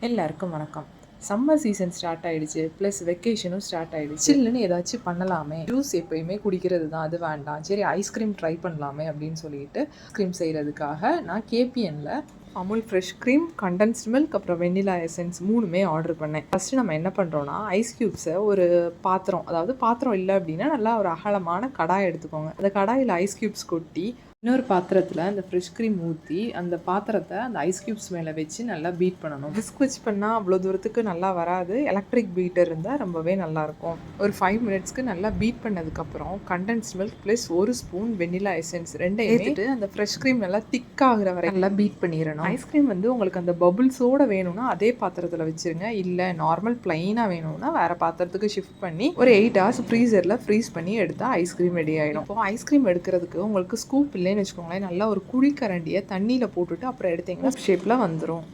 எல்லாருக்கும் வணக்கம். Summer season start ஆயிடுச்சு. ப்ளஸ் வெக்கேஷனும் ஸ்டார்ட் ஆயிடுச்சு. சில்லுன்னு ஏதாச்சும் பண்ணலாமே. ஜூஸ் எப்பயுமே குடிக்கிறது தான், அது வேண்டாம். சரி ஐஸ்கிரீம் ட்ரை பண்ணலாமே அப்படின்னு சொல்லிட்டு ஐஸ்கிரீம் செய்கிறதுக்காக நான் கேபிஎன்ல Amul fresh cream, condensed milk, அப்புறம் வெண்ணிலா எசன்ஸ் 3மே ஆர்டர் பண்ணேன். ஃபஸ்ட்டு நம்ம என்ன பண்ணுறோன்னா, ஐஸ் க்யூப்ஸை ஒரு பாத்திரம், அதாவது பாத்திரம் இல்லை அப்படின்னா நல்லா ஒரு அகலமான கடாய் எடுத்துக்கோங்க. அந்த கடாயில் ஐஸ் க்யூப்ஸ் கொட்டி இன்னொரு பாத்திரத்தில் அந்த ஃப்ரெஷ் க்ரீம் ஊற்றி அந்த பாத்திரத்தை அந்த ஐஸ் க்யூப்ஸ் மேலே வச்சு நல்லா பீட் பண்ணணும். விஸ்க் வச்சு பண்ணால் அவ்வளோ தூரத்துக்கு நல்லா வராது. எலக்ட்ரிக் பீட்டர் இருந்தால் ரொம்பவே நல்லாயிருக்கும். ஒரு 5 மினிட்ஸ்க்கு நல்லா பீட் பண்ணதுக்கப்புறம் condensed milk plus 1 spoon vanilla essence ரெண்டையும் ஏற்றிட்டு அந்த ஃப்ரெஷ் க்ரீம் நல்லா திக்காகிற வரை நல்லா பீட் பண்ணிடணும். ஐஸ்கிரீம் வந்து உங்களுக்கு அந்த பபுள்ஸோடு வேணும்னா அதே பாத்திரத்தில் வச்சுருங்க. இல்லை நார்மல் ப்ளைனாக வேணும்னா வேறு பாத்திரத்துக்கு ஷிஃப்ட் பண்ணி ஒரு 8 hours ஃப்ரீசரில் ஃப்ரீஸ் பண்ணி எடுத்தால் ஐஸ்கிரீம் ரெடி ஆகிடும். இப்போ ஐஸ்கிரீம் எடுக்கிறதுக்கு உங்களுக்கு ஸ்கூப் இல்லைன்னு வச்சுக்கோங்களேன், நல்லா ஒரு குழிக்கரண்டியை தண்ணியில் போட்டுட்டு அப்புறம் எடுத்தீங்கன்னா ஷேப்பில் வந்துடும்.